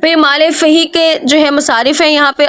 پھر مال فہی کے جو ہے مصارف ہیں، یہاں پہ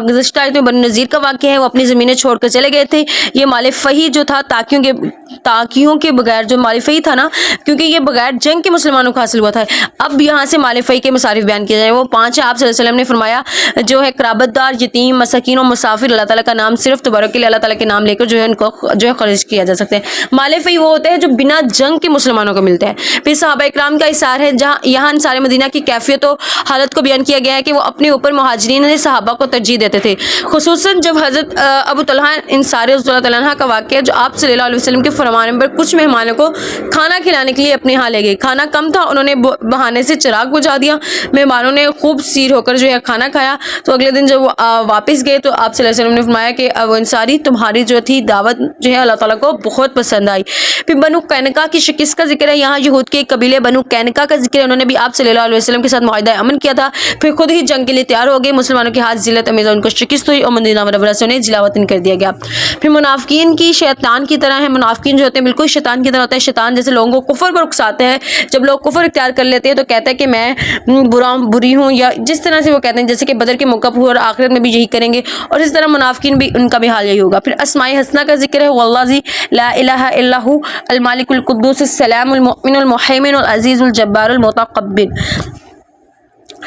گزشتہ آیت میں بنو نذیر کا واقعہ ہے، وہ اپنی زمینیں چھوڑ کر چلے گئے تھے. یہ مال فہی جو تھا تاکیوں کے بغیر جو مال فہی تھا نا، کیونکہ یہ بغیر جنگ کے مسلمانوں کو حاصل ہوا تھا. اب یہاں سے مال فہی کے مصارف بیان کیے جائیں. وہ 5 ہیں. آپ صلی اللہ علیہ وسلم نے فرمایا جو ہے قرابت دار، یتیم، مساکین اور مسافر اللہ تعالیٰ کا نام صرف تبرک کے لیے اللہ تعالیٰ کے نام لے کر جو ہے ان کو جو ہے خرچ کیا جا سکتے ہیں. مال فہی وہ ہوتے ہیں جو بنا جنگ کے مسلمانوں کو ملتے ہیں. پھر صحابہ اکرام کا اثار ہے، جہاں یہاں انصار مدینہ کی کیفیت و حالت کو بیان کیا گیا ہے کہ وہ اپنے اوپر مہاجرین صحابہ کو ترجیح دیتے تھے، خصوصاً جب حضرت ابو طلحہ انصاری رضی اللہ تعالیٰ عنہ کا واقعہ جو آپ صلی اللہ علیہ وسلم کے فرمان پر کچھ مہمانوں کو کھانا کھلانے کے لیے اپنے ہاں لے گئے. کھانا کم تھا، انہوں نے بہانے سے چراغ بجھا دیا. مہمانوں نے خوب سیر ہو کر جو ہے کھانا کھایا. تو اگلے دن جب وہ واپس گئے تو آپ صلی اللہ علیہ وسلم نے فرمایا کہ ابو انصاری تمہاری جو تھی دعوت جو ہے اللہ تعالیٰ کو بہت پسند آئی. پھر بنو قینقاع کی شکست کا ذکر ہے. یہاں یہود کے قبیلے بنو قینقاع کا ذکر ہے. انہوں نے بھی آپ صلی اللہ علیہ وسلم کے ساتھ معاہدہ امن کیا تھا، پھر خود ہی جنگ کے لیے تیار ہو گئے. مسلمانوں کے ہاتھ ذلت امیزہ ان کو شکست ہوئی اور مدینہ منورہ سے انہیں جلا وطن کر دیا گیا. پھر منافقین کی شیطان کی طرح ہیں. منافقین جو ہوتے ہیں بالکل شیطان کی طرح ہوتا ہے. شیطان جیسے لوگوں کو کفر پر اکساتے ہیں. جب لوگ کفر اختیار کر لیتے ہیں تو کہتا ہے کہ میں بری ہوں، یا جس طرح سے وہ کہتے ہیں جیسے کہ بدر کے موقع پر اور آخرت میں بھی یہی کریں گے، اور اس طرح منافقین بھی ان کا بھی حال یہی ہوگا. پھر اسماء حسنہ کا ذکر ہے. واللہ لا الہ الا ہو المالک القدوس السلام المؤمن المحیمن العزیز الجبار المتکبر.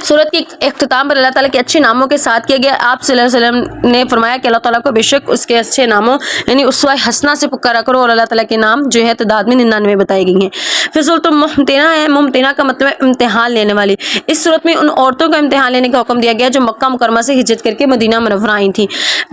سورت کے اختتام پر اللہ تعالیٰ کے اچھے ناموں کے ساتھ کیا گیا. آپ صلی اللہ علیہ وسلم نے فرمایا کہ اللہ تعالیٰ کو بے شک اس کے اچھے ناموں یعنی اسوہ حسنہ سے پکارا کرو، اور اللہ تعالیٰ کے نام جو ہے تعداد میں 99 بتائی گئی ہیں. پھر سورۃ الممتحنہ ہے. ممتحنہ کا مطلب ہے امتحان لینے والی. اس صورت میں ان عورتوں کا امتحان لینے کا حکم دیا گیا جو مکہ مکرمہ سے ہجرت کر کے مدینہ منورہ آئی تھیں.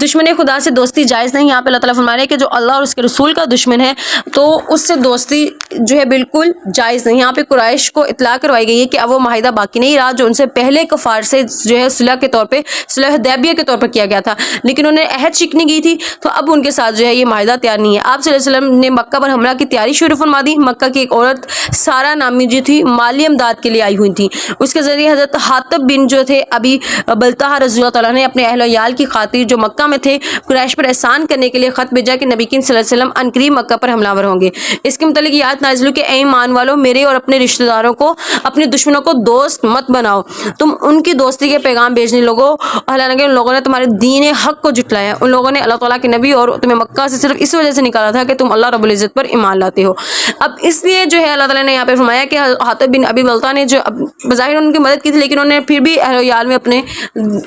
دشمن خدا سے دوستی جائز نہیں. یہاں پہ اللہ تعالیٰ فرما رہے ہیں کہ جو اللہ اور اس کے رسول کا دشمن ہے تو اس سے دوستی جو ہے بالکل جائز نہیں. یہاں پہ قریش کو اطلاع کروائی گئی ہے کہ اب وہ معاہدہ باقی نہیں رہا جو ان سے پہلے کفار سے جو ہے صلح کے طور پہ صلح حدیبیہ کے طور پر کیا گیا تھا، لیکن انہوں نے عہد شکنی کی تھی تو اب ان کے ساتھ جو ہے یہ معاہدہ تیار نہیں ہے. آپ صلی اللہ علیہ وسلم نے مکہ پر حملہ کی تیاری شروع فرما دی. مکہ کی ایک عورت سارا نامی جو تھی مالی امداد کے لیے آئی ہوئی تھی. اس کے ذریعے حضرت حاطب بن جو تھے ابھی بلتہ رضی اللہ تعالیٰ نے اپنے اہل و عیال کی خاطر جو مکہ میں تھے قریش پر احسان کرنے کے لیے خط بھیجا کہ نبی کریم صلی اللہ علیہ وسلم عنقریب مکہ پر حملہ ور ہوں گے. اس کے متعلق یہ آیت نازل ہوئی کہ اے ایمان والو، میرے اور اپنے رشتہ داروں کو اپنے دشمنوں کو دوست مت بناؤ. تم ان کی دوستی کے پیغام بھیجنے لوگوں، حالانکہ ان لوگوں نے تمہارے دین حق کو جھٹلایا. ان لوگوں نے اللہ تعالیٰ کے نبی اور تمہیں مکہ سے صرف اس وجہ سے نکالا تھا کہ تم اللہ رب العزت پر ایمان لاتے ہو. اب اس لیے جو ہے اللہ تعالیٰ نے یہاں پہ فرمایا کہ حاطب بن ابی بلتہ نے جو بظاہر ان کی مدد کی تھی، لیکن انہوں نے پھر بھی اہل و عیال میں اپنے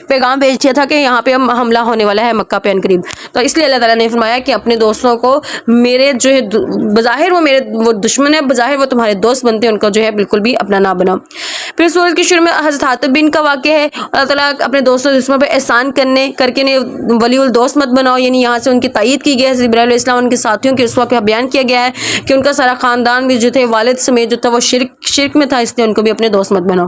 پیغام بھیج دیا تھا کہ یہاں پہ حملہ ہونے والا ہے مکہ پہ عنقریب. تو اس لیے اللہ تعالیٰ نے فرمایا کہ اپنے دوستوں کو میرے جو ہے بظاہر وہ دشمن ہے، بظاہر وہ تمہارے دوست بنتے ہیں، ان کو جو ہے بالکل بھی اپنا نہ بناؤ. پھر سورت کے شروع میں حضرت حاطب بن کا واقعہ ہے. اللہ تعالیٰ اپنے دوستوں دشمنوں پہ احسان کر کے ولی الدوست مت بناؤ، یعنی یہاں سے ان کی تائید کی گئی ہے. حضرت ابراہیم علیہ السلام ان کے ساتھیوں کے رسوا کا بیان کیا گیا ہے کہ ان کا سارا خاندان بھی جو تھے والد سمیت جو تھا وہ شرک میں تھا، اس لیے ان کو بھی اپنے دوست مت بناؤ.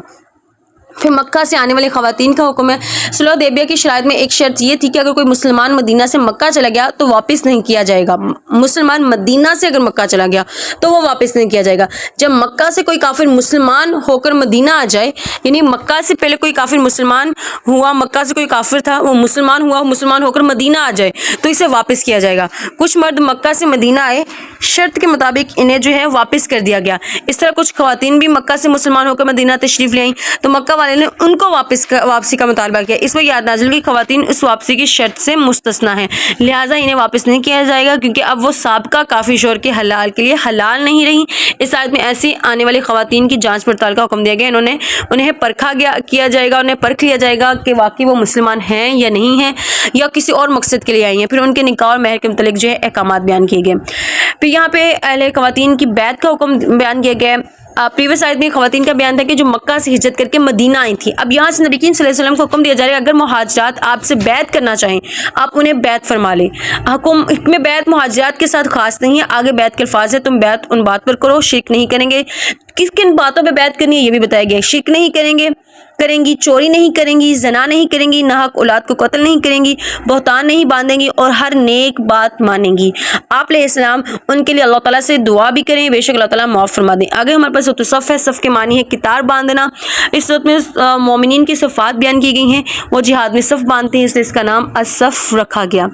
پھر مکہ سے آنے والی خواتین کا حکم ہے. صلح حدیبیہ کی شرائط میں ایک شرط یہ تھی کہ اگر کوئی مسلمان مدینہ سے مکہ چلا گیا تو واپس نہیں کیا جائے گا. مسلمان مدینہ سے اگر مکہ چلا گیا تو وہ واپس نہیں کیا جائے گا. جب مکہ سے کوئی کافر مسلمان ہو کر مدینہ آ جائے، یعنی مکہ سے پہلے کوئی کافر مسلمان ہوا، مکہ سے کوئی کافر تھا وہ مسلمان ہو کر مدینہ آ جائے تو اسے واپس کیا جائے گا. کچھ مرد مکہ سے مدینہ آئے، شرط کے مطابق انہیں جو ہے واپس کر دیا گیا. اس طرح کچھ خواتین بھی مکہ سے مسلمان ہو کر مدینہ تشریف لے آئیں تو مکہ والے نے ان کو واپسی کا مطالبہ کیا. اس وقت یاد نازل کی خواتین اس واپسی کی شرط سے مستثنا ہیں، لہٰذا انہیں واپس نہیں کیا جائے گا کیونکہ اب وہ سابقہ کافی شور کے حلال کے لیے حلال نہیں رہی. اس آیت میں ایسی آنے والی خواتین کی جانچ پڑتال کا حکم دیا گیا. انہیں پرکھا کیا جائے گا، انہیں پرکھ لیا جائے گا کہ واقعی وہ مسلمان ہیں یا نہیں ہیں یا کسی اور مقصد کے لیے آئی ہیں. پھر ان کے نکاح اور مہر کے متعلق جو ہے احکامات بیان کیے گئے. پھر یہاں پہ اہل خواتین کی بیعت کا حکم بیان کیا گیا. پریویس آیت میں خواتین کا بیان تھا کہ جو مکہ سے ہجرت کر کے مدینہ آئی تھی. اب یہاں سے نبی کریم صلی اللہ علیہ وسلم کو حکم دیا جا رہا ہے اگر مہاجرات آپ سے بیعت کرنا چاہیں آپ انہیں بیعت فرما لیں. حکم بیعت مہاجرات کے ساتھ خاص نہیں ہے، آگے بیعت کے الفاظ ہے. تم بیعت ان بات پر کرو، شرک نہیں کریں گے. کن باتوں پہ بیعت کرنی ہے یہ بھی بتایا گیا. شرک نہیں کریں گی، چوری نہیں کریں گی، زنا نہیں کریں گی، ناحق اولاد کو قتل نہیں کریں گی، بہتان نہیں باندھیں گی اور ہر نیک بات مانیں گی. آپ علیہ السلام ان کے لیے اللہ تعالیٰ سے دعا بھی کریں، بے شک اللہ تعالیٰ معاف فرما دیں. آگے ہمارے پاس صورت صف ہے. صف کے معنی ہے کتار باندھنا. اس صورت میں مومنین کی صفات بیان کی گئی ہیں. وہ جہاد میں صف باندھتے ہیں اس لیے اس کا نام الصف رکھا گیا.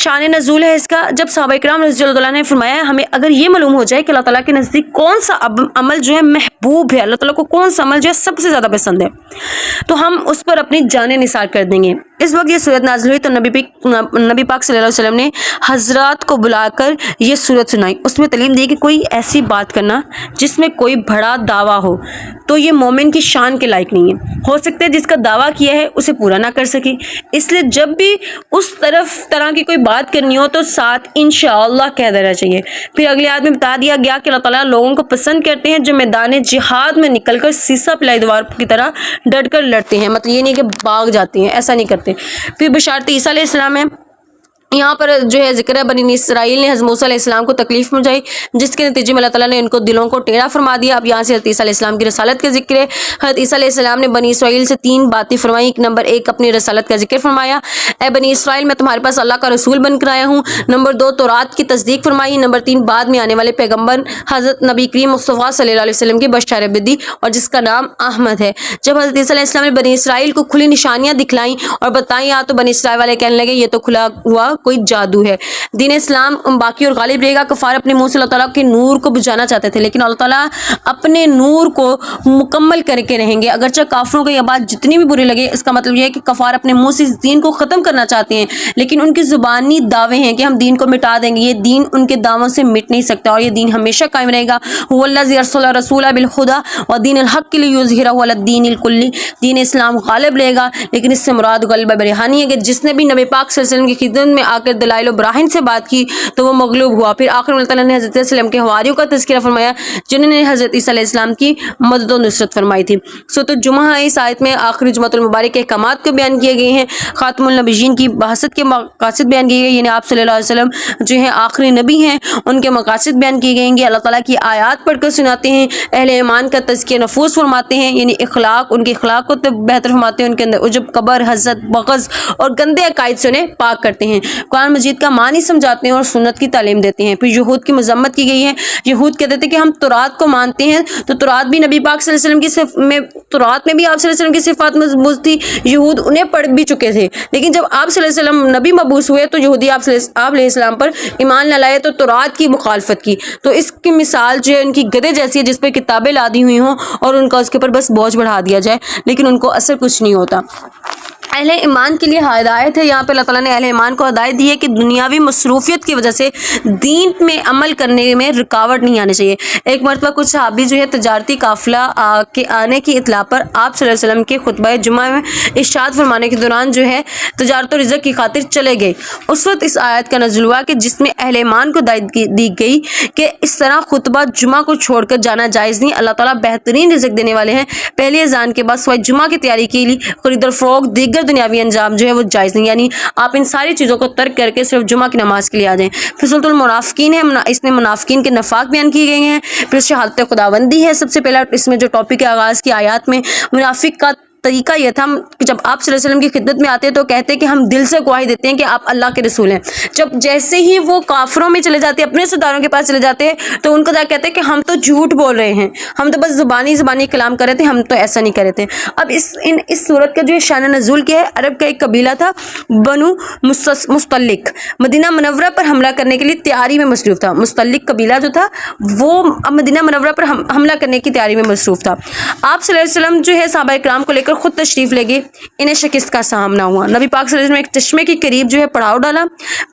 شان نزول ہے اس کا، جب صحابہ کرام رضی اللہ عنہ نے فرمایا ہمیں اگر یہ معلوم ہو جائے کہ اللہ تعالیٰ کے نزدیک کون سا عمل جو ہے محبوب ہے، اللہ تعالیٰ کو کون سا عمل جو ہے سب سے زیادہ پسند ہے، تو ہم اس پر اپنی جانیں نثار کر دیں گے۔ اس وقت یہ صورت نازل ہوئی تو نبی پاک صلی اللہ علیہ وسلم نے حضرات کو بلا کر یہ صورت سنائی۔ اس میں تعلیم دی کہ کوئی ایسی بات کرنا جس میں کوئی بڑا دعویٰ ہو تو یہ مومن کی شان کے لائق نہیں ہے، ہو سکتا ہے جس کا دعویٰ کیا ہے اسے پورا نہ کر سکے، اس لیے جب بھی اس طرح کی کوئی بات کرنی ہو تو ساتھ انشاءاللہ کہہ دینا چاہیے۔ پھر اگلے آیت میں بتا دیا گیا کہ اللہ تعالیٰ لوگوں کو پسند کرتے ہیں جو میدان جہاد میں نکل کر سیسا پلائی دوار کی طرح ڈٹ کر لڑتے ہیں، مطلب یہ نہیں کہ بھاگ جاتے ہیں، ایسا نہیں کرتے۔ پھر بشارت عیسیٰ علیہ السلام ہے، یہاں پر جو ہے ذکر ہے بنی اسرائیل نے حضرت موسیٰ علیہ السلام کو تکلیف پہنچائی، جس کے نتیجے میں اللہ تعالیٰ نے ان کو دلوں کو ٹیڑھا فرما دیا۔ اب یہاں سے حضرت عیسیٰ علیہ السلام کی رسالت کا ذکر ہے۔ حضرت عیسیٰ علیہ السلام نے بنی اسرائیل سے 3 باتیں فرمائیں۔ نمبر 1 اپنی رسالت کا ذکر فرمایا، اے بنی اسرائیل میں تمہارے پاس اللہ کا رسول بن کر آیا ہوں۔ نمبر 2 تورات کی تصدیق فرمائی۔ نمبر 3 بعد میں آنے والے پیغمبر حضرت نبی کریم مصطفیٰ صلی اللہ علیہ وسلم کی بشارت دی اور جس کا نام احمد ہے۔ جب حضرت عیسیٰ علیہ السلام نے بنی اسرائیل کو کھلی نشانیاں دکھلائیں اور بتائیں تو بنی اسرائیل والے کہنے لگے یہ تو کھلا ہوا کوئی جادو ہے، دین اسلام باقی اور غالب رہے گا۔ کفار اپنے منہ سے اللہ تعالیٰ کے نور کو بجھانا چاہتے تھے، لیکن اللہ تعالیٰ اپنے نور کو مکمل کر کے رہیں گے۔ اگرچہ کافروں کو یہ بات جتنی بھی بری لگے، اس کا مطلب یہ ہے کہ کفار اپنے منہ سے اس دین کو ختم کرنا چاہتے ہیں، لیکن ان کی زبانی دعوے ہیں کہ ہم دین کو مٹا دیں گے، یہ دین ان کے دعووں سے مٹ نہیں سکتا اور یہ دین ہمیشہ قائم رہے گا۔ هو الذی ارسل رسولہ بالہدی ودین الحق لیظہرہ علی الدین الکل، دین اسلام غالب رہے گا، لیکن اس سے مراد غلبہ برہانی ہے کہ جس نے بھی نبی پاک صلی اللہ علیہ وسلم کی خدمت میں آ کر دلائل و براہین سے بات کی تو وہ مغلوب ہوا۔ پھر آخر میں اللہ تعالیٰ نے حضرت علیہ السلام کے حواریوں کا تذکرہ فرمایا جنہوں نے حضرت عیسیٰ علیہ السلام کی مدد و نصرت فرمائی تھی۔ سورۃ الجمعہ ہے، اس آیت میں آخری جمعۃ المبارک کے احکامات کو بیان کیے گئے ہیں، خاتم النبیین کی بعثت کے مقاصد بیان کیے گئے، یعنی آپ صلی اللہ علیہ وسلم جو ہیں آخری نبی ہیں، ان کے مقاصد بیان کیے گئے ہیں۔ اللہ تعالیٰ کی آیات پڑھ کر سناتے ہیں، اہل ایمان کا تزکیہ نفوس فرماتے ہیں، یعنی اخلاق، ان کے اخلاق کو بہتر فرماتے ہیں، ان کے اندر عجب، کبر، حسد، بغض اور گندے عقائد سے انہیں پاک کرتے ہیں، قرآن مجید کا معنی سمجھاتے ہیں اور سنت کی تعلیم دیتے ہیں۔ پھر یہود کی مذمت کی گئی ہے، یہود کہتے تھے کہ ہم تورات کو مانتے ہیں، تو تورات بھی نبی پاک صلی اللہ علیہ وسلم کی تورات میں بھی آپ صلی اللہ علیہ وسلم کی صفات مضبوط تھی، یہود انہیں پڑھ بھی چکے تھے، لیکن جب آپ صلی اللہ علیہ وسلم نبی مبعوث ہوئے تو یہودی آپ علیہ السلام پر ایمان نہ لائے تو تورات کی مخالفت کی۔ تو اس کی مثال جو ہے ان کی گدے جیسی ہے جس پہ کتابیں لادی ہوئی ہوں اور ان کا اس کے اوپر بس بوجھ بڑھا دیا جائے، لیکن ان کو اثر کچھ نہیں ہوتا۔ اہل ایمان کے لیے ہدایت ہے، یہاں پہ اللہ تعالیٰ نے اہل ایمان کو ہدایت دی ہے کہ دنیاوی مصروفیت کی وجہ سے دین میں عمل کرنے میں رکاوٹ نہیں آنی چاہیے۔ ایک مرتبہ کچھ صحابی جو ہے تجارتی قافلہ کے آنے کی اطلاع پر آپ صلی اللہ علیہ وسلم کے خطبہ جمعہ میں ارشاد فرمانے کے دوران جو ہے تجارت و رزق کی خاطر چلے گئے۔ اس وقت اس آیت کا نزول ہوا کہ جس میں اہل ایمان کو ہدایت دی گئی کہ اس طرح خطبہ جمعہ کو چھوڑ کر جانا جائز نہیں، اللہ تعالیٰ بہترین رزق دینے والے ہیں، پہلی اذان کے بعد سوائے جمعہ کی تیاری کے لیے خرید و فروخت دیگر دنیاوی انجام جو ہے وہ جائز نہیں، یعنی آپ ان ساری چیزوں کو ترک کر کے صرف جمعہ کی نماز کے لیے آ جائیں۔ پھر سورۃ المنافقین ہے، اس میں منافقین کے نفاق بیان کیے گئے ہیں۔ پھر شہادت خداوندی ہے، سب سے پہلا اس میں جو ٹاپک ہے آغاز کی آیات میں منافق کا طریقہ یہ تھا کہ جب آپ صلی اللہ علیہ وسلم کی خدمت میں آتے تو کہتے کہ ہم دل سے گواہی دیتے ہیں کہ آپ اللہ کے رسول ہیں، جب جیسے ہی وہ کافروں میں چلے جاتے اپنے سرداروں کے پاس چلے جاتے تو ان کو جا کہتے کہ ہم تو جھوٹ بول رہے ہیں، ہم تو بس زبانی کلام کر رہے تھے، ہم تو ایسا نہیں کر رہے تھے۔ اب اس صورت کا جو شان نزول کیا ہے، عرب کا ایک قبیلہ تھا بنو مستلق، مدینہ منورہ پر حملہ کرنے کے لیے تیاری میں مصروف تھا۔ مستلق قبیلہ جو تھا وہ مدینہ منورہ پر حملہ کرنے کی تیاری میں مصروف تھا۔ آپ صلی اللہ علیہ وسلم جو ہے صحابہ کرام کو لے کر خود تشریف لے گئے، انہیں شکست کا سامنا ہوا۔ نبی پاک صلی اللہ علیہ وسلم نے ایک چشمے کے قریب جو ہے پڑاؤ ڈالا،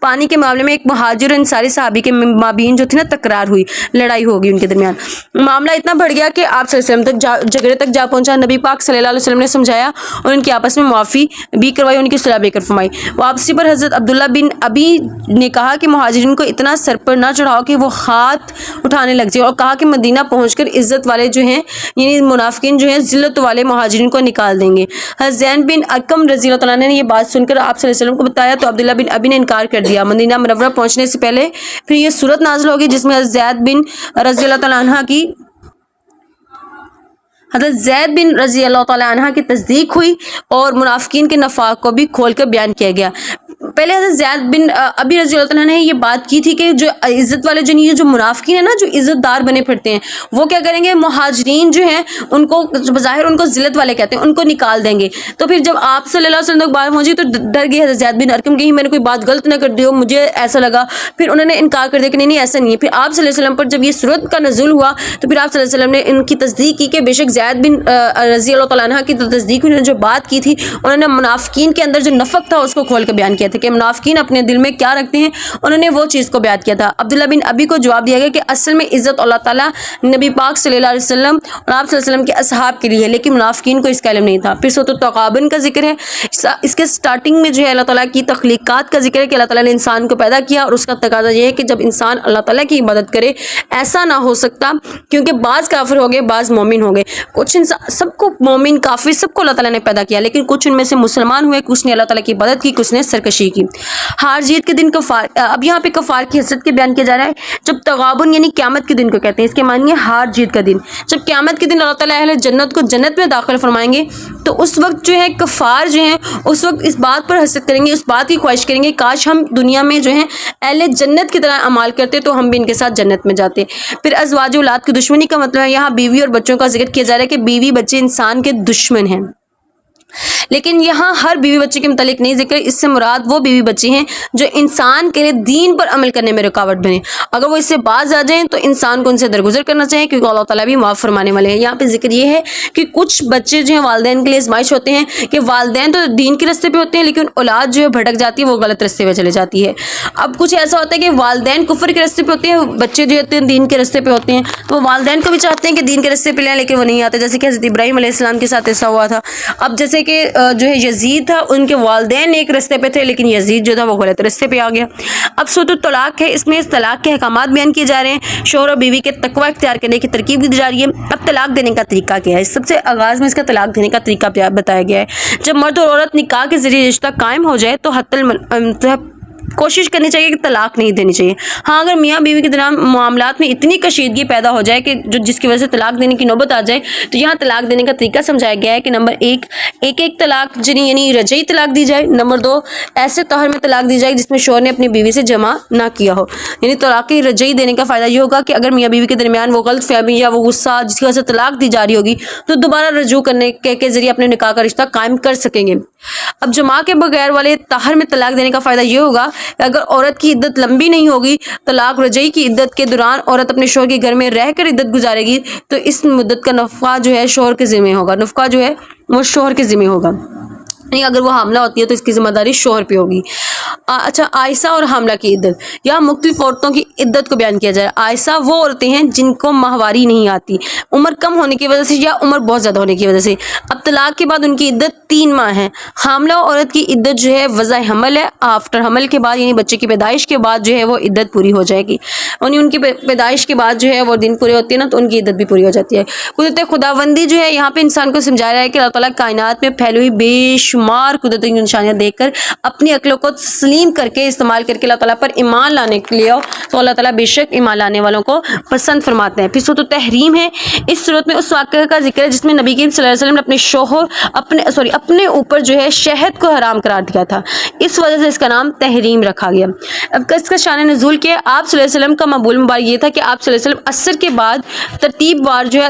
پانی کے معاملے میں ایک مہاجر اور انصاری صحابی کے مابین جو تھی نا تکرار ہوئی، لڑائی ہوگی ان کے درمیان، معاملہ اتنا بڑھ گیا کہ آپ صلی اللہ علیہ وسلم تک جھگڑے تک جا پہنچا۔ نبی پاک صلی اللہ علیہ وسلم نے سمجھایا اور ان کی آپس میں معافی بھی کروائی، ان کی صلح بھی فرمائی۔ واپسی پر حضرت عبداللہ بن ابی نے کہا کہ مہاجرین کو اتنا سر پر نہ چڑھاؤ کہ وہ ہاتھ اٹھانے لگ جائے، اور کہا کہ مدینہ پہنچ کر عزت والے جو ہیں یعنی منافقین جو ہیں ذلت والے مہاجرین کو نکال دیں گے۔ حضرت زین بن ارقم رضی اللہ تعالیٰ نے یہ بات سن کر آپ صلی اللہ علیہ وسلم کو بتایا تو عبداللہ بن ابی نے انکار کر دیا۔ مدینہ منورہ پہنچنے سے پہلے پھر یہ صورت نازل ہوگی جس میں حضرت زید بن رضی اللہ تعالیٰ عنہ کی تصدیق ہوئی اور منافقین کے نفاق کو بھی کھول کر بیان کیا گیا۔ پہلے حضرت زید بن ابی رضی اللہ تعالیٰ نے یہ بات کی تھی کہ جو عزت والے جو یہ جو منافقین ہیں نا، جو عزت دار بنے پھرتے ہیں، وہ کیا کریں گے، مہاجرین جو ہیں ان کو بظاہر ان کو ذلت والے کہتے ہیں، ان کو نکال دیں گے۔ تو پھر جب آپ صلی اللہ علیہ وسلم تک بات پہنچی تو ڈر گئی حضرت زید بن ارقم، کہیں میں نے کوئی بات غلط نہ کر دی ہو، مجھے ایسا لگا۔ پھر انہوں نے انکار کر دیا کہ نہیں ایسا نہیں ہے۔ پھر آپ صلی اللہ علیہ وسلم پر جب یہ صورت کا نزول ہوا تو پھر آپ صلی اللہ علیہ وسلم نے ان کی تصدیق کی کہ بے شک زید بن رضی اللہ تعالیٰ عنہ کی تصدیق، انہوں نے جو بات کی تھی، انہوں نے منافقین کے اندر جو نفق تھا اس کو کھول کے بیان کیا تھا کہ منافقین اپنے دل میں کیا رکھتے ہیں، انہوں نے وہ چیز کو بیان کیا تھا۔ عبداللہ بن ابی کو جواب دیا گیا کہ اصل میں عزت اللہ تعالیٰ نبی پاک صلی اللہ علیہ وسلم اور آپ صلی اللہ علیہ وسلم کے اصحاب کے لیے ہے، لیکن منافقین کو اس کا علم نہیں تھا۔ پھر سورۃ التغابن کا ذکر ہے، اس کے سٹارٹنگ میں جو ہے اللہ تعالیٰ کی تخلیقات کا ذکر ہے کہ اللہ تعالیٰ نے انسان کو پیدا کیا، اور اس کا تقاضا یہ ہے کہ جب انسان اللہ تعالیٰ کی عبادت کرے، ایسا نہ ہو سکتا کیونکہ بعض کافر ہو گئے، بعض مومن ہو گئے، کچھ انسان سب کو مومن کافر سب کو اللہ تعالیٰ نے پیدا کیا، لیکن کچھ ان میں سے مسلمان ہوئے، کچھ نے اللہ تعالیٰ کی عبادت کی، کچھ نے سرکشی کی۔ ہار جیت کے دن کفار، اب یہاں پہ کفار کی حیثیت کے بیان کیا جا رہا ہے۔ جب تغابن یعنی قیامت کے دن کو کہتے ہیں، اس کے معنی ہے ہار جیت کا دن۔ جب قیامت کے دن اللہ تعالیٰ اہل جنت کو جنت میں داخل فرمائیں گے تو اس وقت جو ہے کفار جو ہیں اس وقت اس بات پر حسرت کریں گے، اس بات کی خواہش کریں گے کاش ہم دنیا میں جو ہے اہل جنت کی طرح اعمال کرتے تو ہم بھی ان کے ساتھ جنت میں جاتے۔ پھر ازواج اولاد کی دشمنی کا مطلب ہے یہاں بیوی اور بچوں کا ذکر کیا جا رہا ہے کہ بیوی بچے انسان کے دشمن ہیں، لیکن یہاں ہر بیوی بچے کے متعلق نہیں ذکر، اس سے مراد وہ بیوی بچے ہیں جو انسان کے لیے دین پر عمل کرنے میں رکاوٹ بنے، اگر وہ اس سے باز آ جائیں تو انسان کو ان سے درگزر کرنا چاہیے کیونکہ اللہ تعالیٰ بھی معاف فرمانے والے ہیں۔ یہاں پہ ذکر یہ ہے کہ کچھ بچے جو ہیں والدین کے لیے آزمائش ہوتے ہیں کہ والدین تو دین کے راستے پہ ہوتے ہیں لیکن اولاد جو ہے بھٹک جاتی ہے، وہ غلط راستے پہ چلے جاتی ہے۔ اب کچھ ایسا ہوتا ہے کہ والدین کفر کے راستے پہ ہوتے ہیں، بچے جو ہوتے ہیں دین کے راستے پہ ہوتے ہیں، تو والدین کو بھی چاہتے ہیں کہ دین کے راستے پہ لیں لیکن وہ نہیں آتے، جیسے کہ حضرت ابراہیم علیہ السلام کے ساتھ ایسا ہوا تھا۔ اب جیسے کہ جو ہے یزید تھا، ان کے والدین ایک راستے پہ تھے لیکن یزید جو تھا وہ غلط راستے پہ آ گیا۔ اب سورۃ الطلاق ہے، اس میں طلاق کے احکامات بیان کیے جا رہے ہیں، شوہر اور بیوی کے تقوی اختیار کرنے کی ترکیب دی جا رہی ہے۔ اب طلاق دینے کا طریقہ کیا ہے، سب سے آغاز میں اس کا طلاق دینے کا طریقہ بتایا گیا ہے۔ جب مرد اور عورت نکاح کے ذریعے رشتہ قائم ہو جائے تو کوشش کرنی چاہیے کہ طلاق نہیں دینی چاہیے۔ ہاں اگر میاں بیوی کے درمیان معاملات میں اتنی کشیدگی پیدا ہو جائے کہ جس کی وجہ سے طلاق دینے کی نوبت آ جائے تو یہاں طلاق دینے کا طریقہ سمجھایا گیا ہے کہ نمبر ایک طلاق یعنی رجعی طلاق دی جائے، نمبر 2 ایسے طہر میں طلاق دی جائے جس میں شوہر نے اپنی بیوی سے جمع نہ کیا ہو۔ یعنی طلاق رجعی دینے کا فائدہ یہ ہوگا کہ اگر میاں بیوی کے درمیان وہ غلط فہمی یا وہ غصہ جس کی وجہ سے طلاق دی جا رہی ہوگی تو دوبارہ رجوع کرنے کے ذریعے اپنے نکاح کا رشتہ قائم کر سکیں گے۔ اب جماع کے بغیر والے طہر میں طلاق دینے کا فائدہ یہ ہوگا کہ اگر عورت کی عدت لمبی نہیں ہوگی، طلاق رجعی کی عدت کے دوران عورت اپنے شوہر کے گھر میں رہ کر عدت گزارے گی تو اس مدت کا نفقہ جو ہے شوہر کے ذمہ ہوگا، نفقہ جو ہے وہ شوہر کے ذمہ ہوگا، نہیں اگر وہ حاملہ ہوتی ہے تو اس کی ذمہ داری شوہر پہ ہوگی۔ اچھا، عائشہ اور حاملہ کی عدت، یہاں مختلف عورتوں کی عدت کو بیان کیا جائے۔ عائشہ وہ عورتیں ہیں جن کو ماہواری نہیں آتی، عمر کم ہونے کی وجہ سے یا عمر بہت زیادہ ہونے کی وجہ سے۔ اب طلاق کے بعد ان کی عدت 3 ماہ ہے۔ حاملہ عورت کی عدت جو ہے وضع حمل ہے، آفٹر حمل کے بعد یعنی بچے کی پیدائش کے بعد جو ہے وہ عدت پوری ہو جائے گی، یعنی ان کی پیدائش کے بعد جو ہے وہ دن پورے ہوتے ہیں نا تو ان کی عدت بھی پوری ہو جاتی ہے۔ قدرت خداوندی جو ہے یہاں پہ انسان کو سمجھایا رہا ہے کہ اللہ تعالیٰ کائنات میں پھیلی ہوئی بے شمار قدرتی نشانیاں دیکھ کر اپنی عقلوں کو تسلیم کر کے استعمال کر کے اللہ تعالیٰ پر ایمان لانے کے لیے تو اللہ تعالیٰ بے شک ایمان لانے والوں کو پسند فرماتے ہیں۔ پھر سورۃ التحریم ہے، اس سورۃ میں اس واقعے کا ذکر ہے جس میں نبی کریم صلی اللہ علیہ وسلم نے اپنے شوہر اپنے اوپر جو ہے شہد کو حرام قرار دیا تھا، اس وجہ سے اس کا نام تحریم رکھا گیا۔ اب اس کا شان نزول کیا، آپ صلی اللہ علیہ وسلم کا مقبول مبارک یہ تھا کہ آپ صلی اللہ علیہ وسلم عصر کے بعد ترتیب وار جو ہے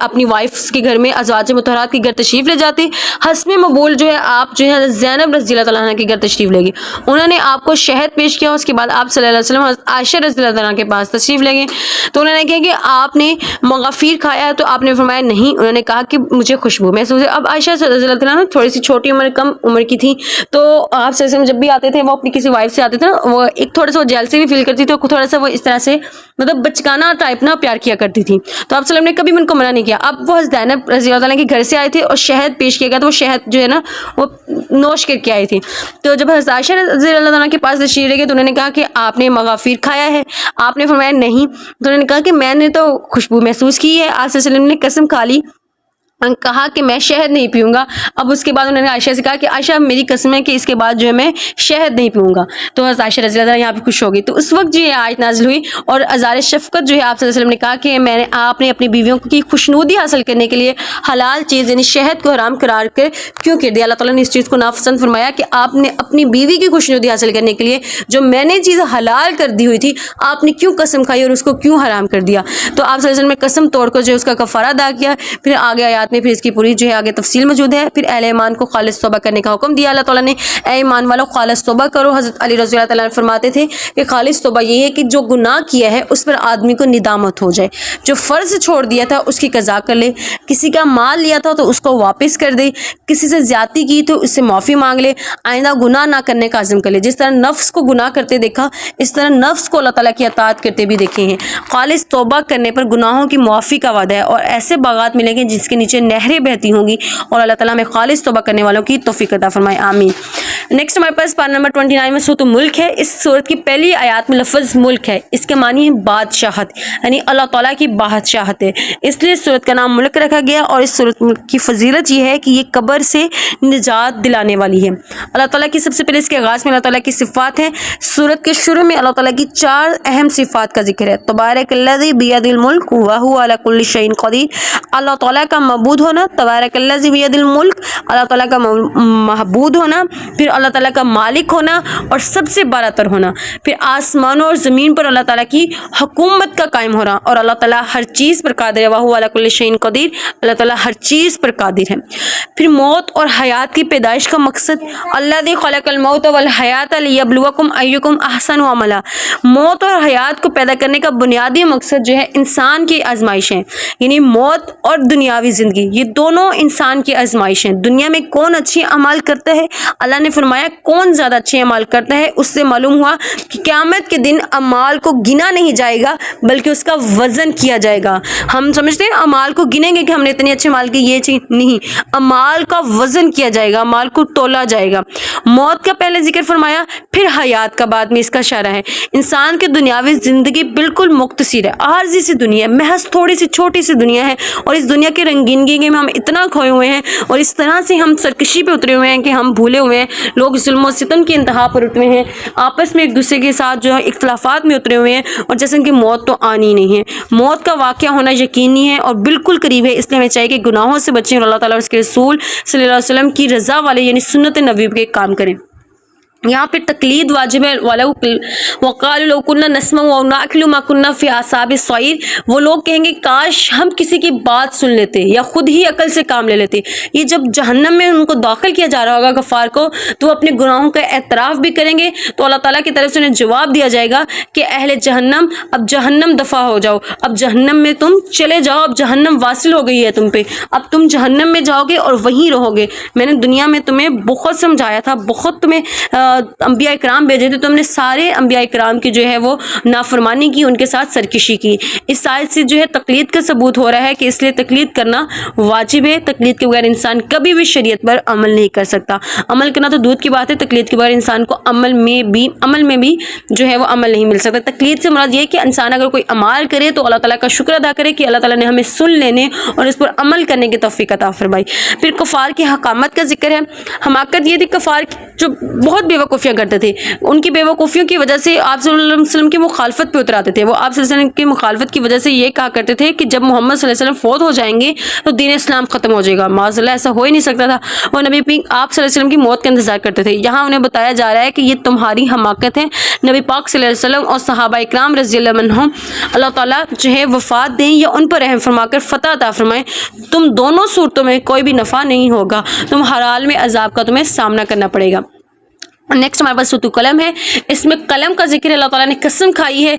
اپنی وائفز کے گھر میں ازواج مطہرات کے گھر تشریف لے جاتے۔ حسب مقبول جو ہے آپ جو ہے زینب رضی اللہ تعالیٰ عنہ کے گھر تشریف لے گئے، انہوں نے آپ کو شہد پیش کیا، اس کے بعد آپ صلی اللہ علیہ وسلم عائشہ رضی اللہ عنہ کے پاس تشریف لے گئے تو انہوں نے کہا کہ آپ نے مغافیر کھایا ہے تو آپ نے فرمایا نہیں، انہوں نے کہا کہ مجھے خوشبو محسوس ہے۔ اب عائشہ رضی اللہ عنہ تھوڑی سی چھوٹی عمر کم عمر کی تھی تو آپ صلی اللہ علیہ وسلم جب بھی آتے تھے وہ اپنی کسی وائف سے آتے تھے نا، وہ ایک تھوڑا سا جیل سے بھی فیل کرتی تھی، تھوڑا سا وہ اس طرح سے مطلب بچکانا ٹائپ نہ پیار کیا کرتی تھی، تو آپ صلی اللہ علیہ وسلم نے کبھی بھی ان کو منع نہیں کیا۔ اب وہ زینب رضی اللہ عنہ کے گھر سے آئے تھے اور شہد پیش کیا گیا تو وہ شہد جو ہے نا وہ نوش کر کے آئی تھی، تو جب حضرت عائشہ رضی اللہ عنہ کے پاس تشریف لے گئے تو انہوں نے کہا کہ آپ نے مغافیر کھایا ہے، آپ نے فرمایا نہیں، تو انہوں نے کہا کہ میں نے تو خوشبو محسوس کی ہے۔ آپ صلی اللہ علیہ وسلم نے قسم کھا لی کہا کہ میں شہد نہیں پیوں گا. اب اس کے بعد انہوں نے عائشہ سے کہا کہ عائشہ میری قسم ہے کہ اس کے بعد جو ہے میں شہد نہیں پیوں گا. تو حضرت عائشہ رضی اللہ عنہ یہاں پہ خوش ہو گئی. تو اس وقت جو یہ آیت نازل ہوئی اور اظہار شفقت جو ہے آپ صلی اللہ علیہ وسلم نے کہا کہ آپ نے اپنی بیویوں کی خوشنودی حاصل کرنے کے لیے حلال چیز یعنی شہد کو حرام قرار کر کیوں کر دیا. اللہ تعالیٰ نے اس چیز کو ناپسند فرمایا کہ آپ نے اپنی بیوی کی خوشنودی حاصل کرنے کے لیے جو میں نے چیز حلال کر دی ہوئی تھی آپ نے کیوں قسم کھائی اور اس کو کیوں حرام کر دیا. تو آپ صلی اللہ علیہ وسلم نے قسم توڑ کر جو اس کا کفارہ ادا کیا. پھر آگے آیات میں پھر اس کی پوری جو ہے آگے تفصیل موجود ہے. پھر اہل ایمان کو خالص توبہ کرنے کا حکم دیا اللہ تعالیٰ نے. اے ایمان والو خالص توبہ کرو. حضرت علی رضی اللہ تعالیٰ عنہ فرماتے تھے کہ خالص توبہ یہ ہے کہ جو گناہ کیا ہے اس پر آدمی کو ندامت ہو جائے, جو فرض چھوڑ دیا تھا اس کی قضا کر لے, کسی کا مال لیا تھا تو اس کو واپس کر دے, کسی سے زیادتی کی تو اس سے معافی مانگ لے, آئندہ گناہ نہ کرنے کا عزم کر لے. جس طرح نفس کو گناہ کرتے دیکھا اس طرح نفس کو اللہ تعالیٰ کی اطاعت کرتے بھی دیکھے ہیں. خالص توبہ کرنے پر گناہوں کی معافی کا وعدہ ہے اور ایسے باغات ملیں گے جس کے نیچے نہریں بہتی ہوں گی, اور اللہ تعالیٰ ہمیں خالص توبہ کرنے والوں کی توفیق عطا فرمائے, آمین. نیکسٹ ہمارے پاس پارہ نمبر 29 میں سورۃ ملک ہے. اس سورت کی پہلی آیات میں لفظ ملک ہے. اس کے معنی ہے بادشاہت, یعنی اللہ تعالیٰ کی بادشاہت ہے, اس لیے سورت کا نام ملک رکھا گیا. اور اس سورت کی فضیلت یہ ہے کہ یہ قبر سے نجات دلانے والی ہے. اللہ تعالیٰ کی سب سے پہلے اس کے آغاز میں اللہ تعالیٰ کی صفات ہیں. سورت کے شروع میں اللہ تعالیٰ کی 4 اہم صفات کا ذکر ہے. تبارک الذی بیدہ الملک وہو علی کل شیء قدیر, اللہ تعالیٰ کا معبود ہونا. تبارک الذی بیدہ الملک, اللہ تعالیٰ کا معبود ہونا. پھر اللہ تعالیٰ کا مالک ہونا اور سب سے بالا تر ہونا. پھر آسمانوں اور زمین پر اللہ تعالیٰ کی حکومت کا قائم ہونا, اور اللہ تعالیٰ ہر چیز پر قادر ہے. وہو علی کل شیء قدیر, اللہ تعالیٰ ہر چیز پر قادر ہے. پھر موت اور حیات کی پیدائش کا مقصد الذی خلق الموت والحیات لیبلوکم ایکم احسن عملا, موت اور حیات کو پیدا کرنے کا بنیادی مقصد جو ہے انسان کی آزمائش ہے. یعنی موت اور دنیاوی زندگی یہ دونوں انسان کی آزمائش ہیں. دنیا میں کون اچھی اعمال کرتا ہے, اللہ نے فرمایا کون زیادہ اچھے اعمال کرتا ہے. اس سے معلوم ہوا کہ قیامت کے دن اعمال کو گنا نہیں جائے گا بلکہ اس کا وزن کیا جائے گا. ہم سمجھتے ہیں اعمال کو گنیں گے کہ ہم نے اتنے اچھے مال کی, یہ چیز نہیں, اعمال کا وزن کیا جائے گا, اعمال کو تولا جائے گا. موت کا پہلے ذکر فرمایا, پھر حیات کا بعد میں اس کا اشارہ ہے. انسان کی دنیاوی زندگی بالکل مختصر ہے, عارضی سی دنیا ہے, محض تھوڑی سی چھوٹی سی دنیا ہے, اور اس دنیا کی رنگینگی میں ہم اتنا کھوئے ہوئے ہیں اور اس طرح سے ہم سرکشی پہ اترے ہوئے ہیں کہ ہم بھولے ہوئے ہیں. لوگ ظلم و ستم کی انتہا پر اترے ہیں, آپس میں ایک دوسرے کے ساتھ جو ہے اختلافات میں اترے ہوئے ہیں, اور جیسے کہ موت تو آنی نہیں ہے. موت کا واقعہ ہونا یقینی ہے اور بالکل قریب ہے, اس لیے ہمیں چاہیے کہ گناہوں سے بچیں اور اللہ تعالیٰ اور اس کے رسول صلی اللہ علیہ وسلم کی رضا والے یعنی سنت نبوی کے کام کریں. یہاں پہ تقلید واجب ہے. وقالوا لو كنا نسمع او نعقل ما كنا في اصحاب السعير, وہ لوگ کہیں گے کاش ہم کسی کی بات سن لیتے یا خود ہی عقل سے کام لے لیتے. یہ جب جہنم میں ان کو داخل کیا جا رہا ہوگا غفار کو, تو وہ اپنے گناہوں کا اعتراف بھی کریں گے, تو اللہ تعالیٰ کی طرف سے انہیں جواب دیا جائے گا کہ اہل جہنم اب جہنم دفع ہو جاؤ, اب جہنم میں تم چلے جاؤ, اب جہنم واصل ہو گئی ہے تم پہ, اب تم جہنم میں جاؤ گے اور وہیں رہو گے. میں نے دنیا میں تمہیں بہت سمجھایا تھا, بہت تمہیں انبیاء اکرام بھیجے تھے, تم نے سارے انبیاء اکرام کی جو ہے وہ نافرمانی کی, ان کے ساتھ سرکشی کی. اس آیت سے جو ہے تقلید کا ثبوت ہو رہا ہے کہ اس لیے تقلید کرنا واجب ہے. تقلید کے بغیر انسان کبھی بھی شریعت پر عمل نہیں کر سکتا. عمل کرنا تو دودھ کی بات ہے, تقلید کے بغیر انسان کو عمل میں بھی جو ہے وہ عمل نہیں مل سکتا. تقلید سے مراد یہ ہے کہ انسان اگر کوئی عمل کرے تو اللہ تعالیٰ کا شکر ادا کرے کہ اللہ تعالیٰ نے ہمیں سن لینے اور اس پر عمل کرنے کی توفیق عطا فرمائی. پھر کفار کی حکامت کا ذکر ہے. حماقت یہ تھی کفار جو بہت بیوقوفیاں کرتے تھے, ان کی بیوقوفیوں کی وجہ سے آپ صلی اللہ علیہ وسلم کی مخالفت پہ اتراتے تھے. وہ آپ صلی اللہ علیہ وسلم کی مخالفت کی وجہ سے یہ کہا کرتے تھے کہ جب محمد صلی اللہ علیہ وسلم فوت ہو جائیں گے تو دین اسلام ختم ہو جائے گا. معاذ اللہ ایسا ہو ہی نہیں سکتا تھا. وہ نبی آپ صلی اللہ علیہ وسلم کی موت کا انتظار کرتے تھے. یہاں انہیں بتایا جا رہا ہے کہ یہ تمہاری حماقت ہے. نبی پاک صلی اللہ علیہ وسلم اور صحابہ اکرام رضی اللہ عنہم اللہ تعالیٰ جو ہے وفات دیں یا ان پر رحم فرما کر فتح عطا فرمائیں. تم دونوں صورتوں میں کوئی بھی نفع نہیں ہوگا, تم ہر حال میں عذاب کا تمہیں سامنا کرنا پڑے گا. نیکسٹ ہمارے پاس سورۃ قلم ہے. اس میں قلم کا ذکر اللہ تعالیٰ نے قسم کھائی ہے,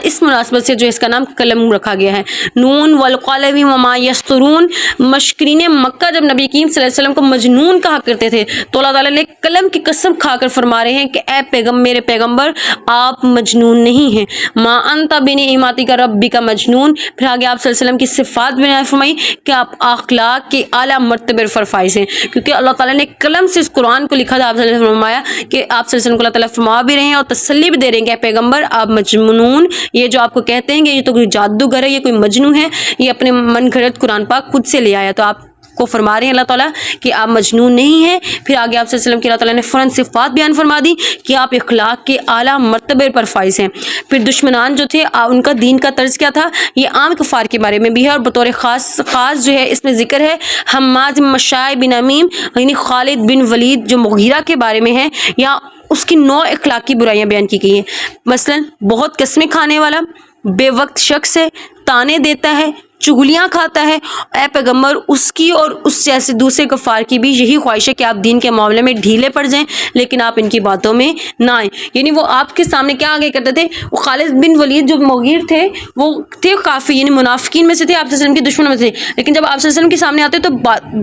اس مناسبت سے جو اس کا نام قلم رکھا گیا ہے. نون والقلم وما یسطرون. مشکرین مکہ جب نبی کریم صلی اللہ علیہ وسلم کو مجنون کہا کرتے تھے تو اللہ تعالیٰ نے قلم کی قسم کھا کر فرما رہے ہیں کہ اے میرے پیغمبر آپ مجنون نہیں ہیں. ما انت بنعمتک ربک مجنون. پھر آگے آپ صلی اللہ علیہ وسلم کی صفات بیان فرمائی کہ آپ اخلاق کے اعلیٰ مرتبے پر فائز ہیں, کیونکہ اللہ تعالیٰ نے قلم سے اس قرآن کو لکھا تھا. آپ صلی اللہ علیہ وسلم نے فرمایا کہ آپ صلی اللہ علیہ وسلم کو اللہ تعالیٰ فرما بھی رہے ہیں اور تسلی بھی دے رہے ہیں کہ پیغمبر آپ مجنون, یہ جو آپ کو کہتے ہیں کہ یہ تو کوئی جادوگر ہے, یہ کوئی مجنون ہے, یہ اپنے من گھڑت قرآن پاک خود سے لے آیا. تو آپ کو فرما رہے ہیں اللہ تعالیٰ کہ آپ مجنون نہیں ہیں. پھر آگے آپ صلی اللہ علیہ وسلم کی اللہ تعالیٰ نے فوراً صفات بیان فرما دی کہ آپ اخلاق کے اعلیٰ مرتبے پر فائز ہیں. پھر دشمنان جو تھے ان کا دین کا طرز کیا تھا، یہ عام کفار کے بارے میں بھی ہے، اور بطور خاص جو ہے اس میں ذکر ہے حماد مشاء بن امیم یعنی خالد بن ولید جو مغیرہ کے بارے میں ہے، یا اس کی 9 اخلاقی برائیاں بیان کی گئی ہیں. مثلاً بہت قسمیں کھانے والا، بے وقت شخص ہے، تانے دیتا ہے، چغلیاں کھاتا ہے. اے پیغمبر اس کی اور اس جیسے دوسرے کفار کی بھی یہی خواہش ہے کہ آپ دین کے معاملے میں ڈھیلے پڑ جائیں، لیکن آپ ان کی باتوں میں نہ آئیں. یعنی وہ آپ کے سامنے کیا آگے کرتے تھے، وہ خالد بن ولید جو مغیر تھے وہ تھے کافی یعنی منافقین میں سے تھے، آپ صلی اللہ علیہ وسلم کے دشمنوں میں سے تھے، لیکن جب آپ صلی اللہ علیہ وسلم کے سامنے آتے تو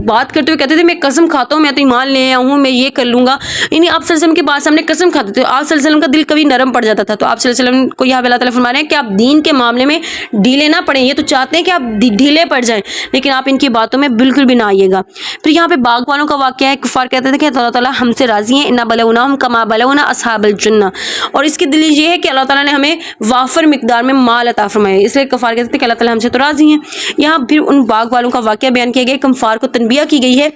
بات کرتے ہوئے کہتے تھے میں قسم کھاتا ہوں، میں تو ایمان لے آیا ہوں، میں یہ کر لوں گا. یعنی آپ صلی اللہ علیہ وسلم کے بعد سامنے قسم کھاتے تھے. آپ صلی اللہ علیہ وسلم کا دل کبھی نرم پڑ جاتا تھا. تو آپ صلی اللہ علیہ وسلم کو یہاں اللہ تعالیٰ فرما رہے ہیں کہ آپ دین کے معاملے میں ڈھیلے نہ پڑیں. یہ تو چاہتے ہیں کہ آپ ڈھیلے پڑ جائیں، لیکن آپ ان کی باتوں میں بالکل بھی نہ آئیے گا. پھر یہاں پہ باغ والوں کا واقعہ ہے. کفار کہتے تھے کہ اللہ تعالیٰ ہم سے راضی ہیں، انا بلوناہم کما بلونا اصحاب الجنہ، اور اس کی دلیل یہ ہے کہ اللہ تعالیٰ نے ہمیں وافر مقدار میں مال عطا فرمایا، اس لیے کفار کہتے تھے کہ اللہ تعالیٰ ہم سے تو راضی ہیں. یہاں پھر ان باغ والوں کا واقعہ بیان کیا گیا. کفار کو تنبیہ کی گئی ہے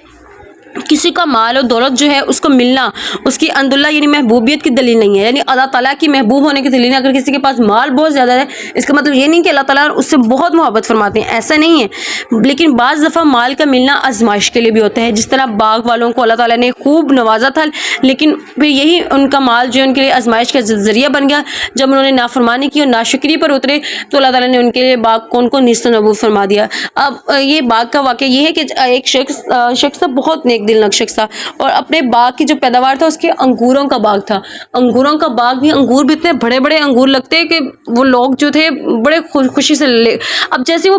کسی کا مال و دولت جو ہے اس کو ملنا اس کی عنداللہ یعنی محبوبیت کی دلیل نہیں ہے، یعنی اللہ تعالیٰ کی محبوب ہونے کی دلیل نہیں. اگر کسی کے پاس مال بہت زیادہ ہے اس کا مطلب یہ نہیں کہ اللہ تعالیٰ اس سے بہت محبت فرماتے ہیں، ایسا نہیں ہے. لیکن بعض دفعہ مال کا ملنا آزمائش کے لیے بھی ہوتا ہے، جس طرح باغ والوں کو اللہ تعالیٰ نے خوب نوازا تھا، لیکن پھر یہی ان کا مال جو ہے ان کے لیے آزمائش کا ذریعہ بن گیا. جب انہوں نے نافرمانی کی اور ناشکری پر اترے تو اللہ تعالیٰ نے ان کے لیے باغ کو نیست و نابود فرما دیا. اب یہ باغ کا واقعہ یہ ہے کہ ایک شخص بہت نیک دل نک شخص تھا، اور اپنے باغ کی جو پیداوار تھا اس کے انگوروں کا باغ تھا. انگوروں کا باغ بھی، انگور بھی اتنے بڑے بڑے انگور لگتے کہ وہ لوگ جو تھے بڑے خوشی سے لے. اب جیسے وہ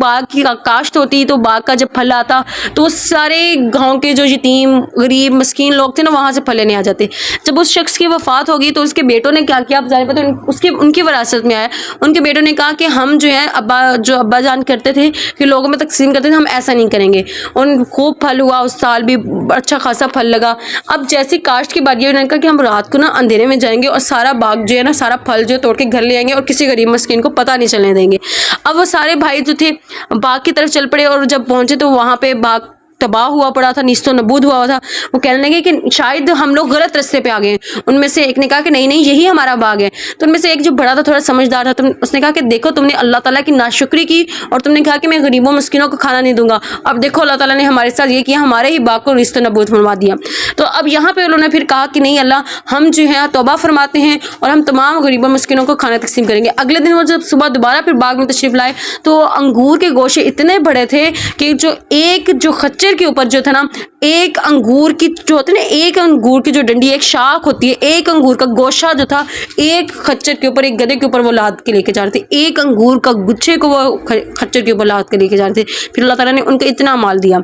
باغ کی کاشت ہوتی تو باغ کا جب پھل آتا تو وہ سارے گاؤں کے جو یتیم غریب مسکین لوگ تھے نا وہاں سے پھل لینے آ جاتے. جب اس شخص کی وفات ہوگی تو اس کے بیٹوں نے کیا کیا، آپ ظاہر پتہ ان کی وراثت میں آیا. ان کے بیٹوں نے کہا کہ ہم جو ہے ابا جان کرتے تھے کہ لوگوں میں تقسیم کرتے تھے، ہم ایسا نہیں کریں گے. ان خوب پھل ہوا، اس سال بھی اچھا خاصا پھل لگا. اب جیسی کاشت کی باری انہوں نے کہا کہ ہم رات کو نا اندھیرے میں جائیں گے اور سارا باغ جو ہے نا سارا پھل جو توڑ کے گھر لے آئیں گے اور کسی غریب مسکین کو پتہ نہیں چلنے دیں گے. اب وہ سارے بھائی جو تھے باغ کی طرف چل پڑے، اور جب پہنچے تو وہاں پہ باغ تباہ ہوا پڑا تھا، نیست و نبود ہوا تھا. وہ کہنے لگے کہ شاید ہم لوگ غلط رستے پہ آ گئے. ان میں سے ایک نے کہا کہ نہیں یہی ہمارا باغ ہے. تو ان میں سے ایک جو بڑا تھا تھوڑا سمجھدار تھا، اس نے کہا کہ دیکھو تم نے اللہ تعالیٰ کی ناشکری کی اور تم نے کہا کہ میں غریبوں مسکینوں کو کھانا نہیں دوں گا. اب دیکھو اللہ تعالیٰ نے ہمارے ساتھ یہ کیا، ہمارے ہی باغ کو نیست و نبود فرما دیا. تو اب یہاں پہ انہوں نے پھر کہا کہ نہیں اللہ ہم جو ہے توبہ فرماتے ہیں اور ہم تمام غریبوں مسکینوں کو کھانا تقسیم کریں گے. اگلے دن وہ جب صبح دوبارہ پھر باغ میں تشریف لائے تو انگور کے گوشے اتنے بڑے تھے کہ جو خچر کے اوپر جو تھا نا ایک انگور کی جو ہوتی ہے نا، ایک انگور کی جو ڈنڈی ایک شاخ ہوتی ہے، ایک انگور کا گوشہ جو تھا ایک خچر کے اوپر، ایک گدھے کے اوپر وہ لاد کے لے کے جا رہے تھے. ایک انگور کا گچھے کو وہ خچر کے اوپر لاد کے لے کے جا رہے تھے. پھر اللہ تعالیٰ نے ان کو اتنا مال دیا.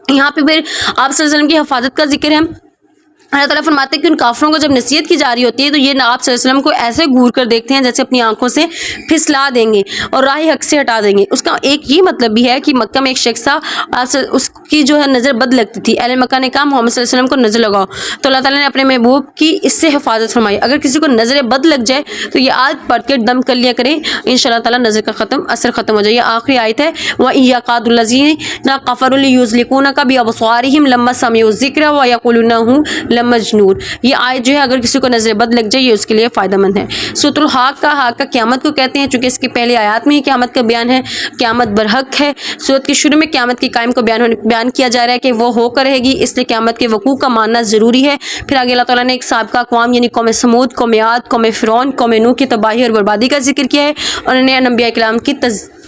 یہاں پہ پھر آپ صلی اللہ علیہ وسلم کی حفاظت کا ذکر ہے. اللہ تعالیٰ فرماتے ہیں کہ ان کافروں کو جب نصیحت کی جا رہی ہوتی ہے تو یہ آپ صلی اللہ علیہ وسلم کو ایسے گور کر دیکھتے ہیں جیسے اپنی آنکھوں سے پھسلا دیں گے اور راہ حق سے ہٹا دیں گے. اس کا ایک یہ مطلب بھی ہے کہ مکہ میں ایک شخص تھا، اس کی جو ہے نظر بد لگتی تھی. اہل مکہ نے کہا محمد صلی اللہ علیہ وسلم کو نظر لگاؤ، تو اللہ تعالیٰ نے اپنے محبوب کی اس سے حفاظت فرمائی. اگر کسی کو نظر بد لگ جائے تو یہ آیت پڑھ کے دم کر لیا کریں، انشاءاللہ تعالیٰ نظر کا اثر ختم ہو جائے. یہ آخری آیت ہے وَإِيَّقَادُ الَّذِينَ كَفَرُوا لِيُزْلِقُونَكَ بِأَبْصَارِهِمْ لَمَّا سَمِعُوا الذِّكْرَ وَيَقُولُونَ لَمَجْنُونٌ. یہ آیت جو ہے اگر کسی کو نظر بد لگ جائے یہ اس کے لیے فائدہ مند ہے. سورۃ الحاقہ کا قیامت کو کہتے ہیں چونکہ اس کی پہلی آیات میں ہی قیامت کا بیان ہے. قیامت برحق ہے. سورت کے شروع میں قیامت کی قائم کو بیان کیا جا رہا ہے کہ وہ ہو کر رہے گی، اس لیے قیامت کے وقوع کا ماننا ضروری ہے. پھر آگے اللہ تعالیٰ نے ایک سابقہ اقوام یعنی قوم سمود، قوم عاد، قوم فرعون، قوم نوح کی تباہی اور بربادی کا ذکر کیا ہے، اور انہوں نے انبیاء کرام کی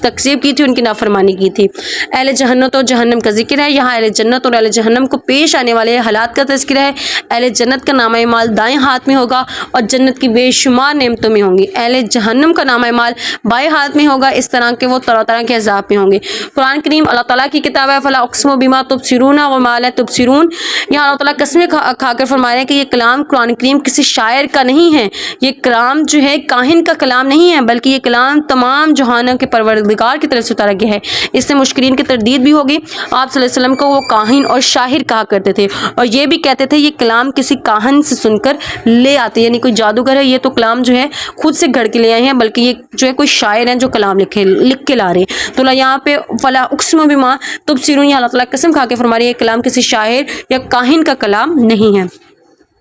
تکذیب کی تھی، ان کی نافرمانی کی تھی. اہل جہنت اور جہنم کا ذکر ہے. یہاں اہل جنت اور اہل جہنم کو پیش آنے والے حالات کا تذکرہ ہے. اہل جنت کا نامہ مال دائیں ہاتھ میں ہوگا اور جنت کی بے شمار نعمتوں میں ہوں گی. اہل جہنم کا نامہ مال بائیں ہاتھ میں ہوگا، اس طرح کے وہ طرح طرح کے عذاب میں ہوں گے. قرآن کریم اللہ تعالیٰ کی کتاب ہے. فلا اقسم بما تبصرون وما لا تبصرون. یہاں اللہ تعالیٰ قسمیں کھا کر فرما رہے ہیں کہ یہ کلام قرآن کریم کسی شاعر کا نہیں ہے، یہ کلام جو ہے کاہن کا کلام نہیں ہے، بلکہ یہ کلام تمام جہانوں کے پروردگار پروردگار کی طرف سے اتارا گیا ہے۔ اس سے مشکرین کی تردید بھی ہوگی۔ آپ صلی اللہ علیہ وسلم کو وہ کاہن اور شاعر کہا کرتے تھے، اور یہ بھی کہتے تھے یہ کلام کسی کاہن سے سن کر لے آتے، یعنی کوئی جادوگر ہے، یہ تو کلام جو ہے خود سے گھڑ کے لے آئے ہیں، بلکہ یہ جو ہے کوئی شاعر ہیں جو کلام لکھ کے لا رہے ہیں۔ تو اللہ یہاں پہ فلا اقسم بما تبصرون، یہ اللہ تعالیٰ قسم کھا کے فرما رہی ہے یہ کلام کسی شاعر یا کاہن کا کلام نہیں ہے۔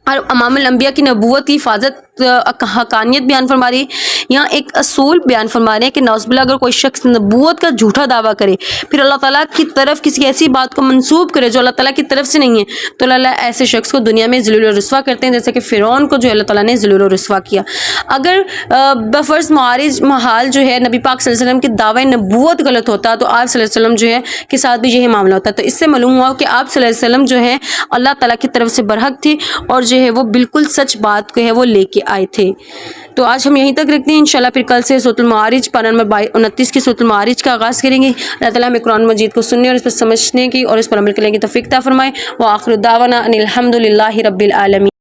اور امام الانبیاء کی نبوت کی حفاظت حقانیت بیان فرما رہی ہے۔ یہاں ایک اصول بیان فرما رہے ہیں کہ نعوذ باللہ اگر کوئی شخص نبوت کا جھوٹا دعویٰ کرے، پھر اللہ تعالیٰ کی طرف کسی ایسی بات کو منسوب کرے جو اللہ تعالیٰ کی طرف سے نہیں ہے، تو اللہ ایسے شخص کو دنیا میں ذلیل و رسوا کرتے ہیں، جیسے کہ فرعون کو جو اللہ تعالیٰ نے ذلیل و رسوا کیا۔ اگر بفرض معارض محال جو ہے نبی پاک صلی اللہ علیہ وسلم کی دعوی نبوت غلط ہوتا تو آپ صلی اللہ علیہ وسلم جو ہے کے ساتھ بھی یہی معاملہ ہوتا۔ تو اس سے معلوم ہوا کہ آپ صلی اللہ علیہ وسلم جو ہے اللہ تعالیٰ کی طرف سے برحق تھے، اور جو ہے وہ بالکل سچ بات کو ہے وہ لے کے آئے تھے۔ تو آج ہم یہیں تک رکھتے ہیں، انشاءاللہ پھر کل سے سورۃ المعارج پارہ نمبر 29 کی سورۃ المعارج کا آغاز کریں گے۔ اللہ تعالیٰ ہمیں قرآن مجید کو سننے اور اس پر سمجھنے کی اور اس پر عمل کرنے کی توفیق عطا فرمائے۔ وآخر دعوانا ان الحمد للہ رب العالمین۔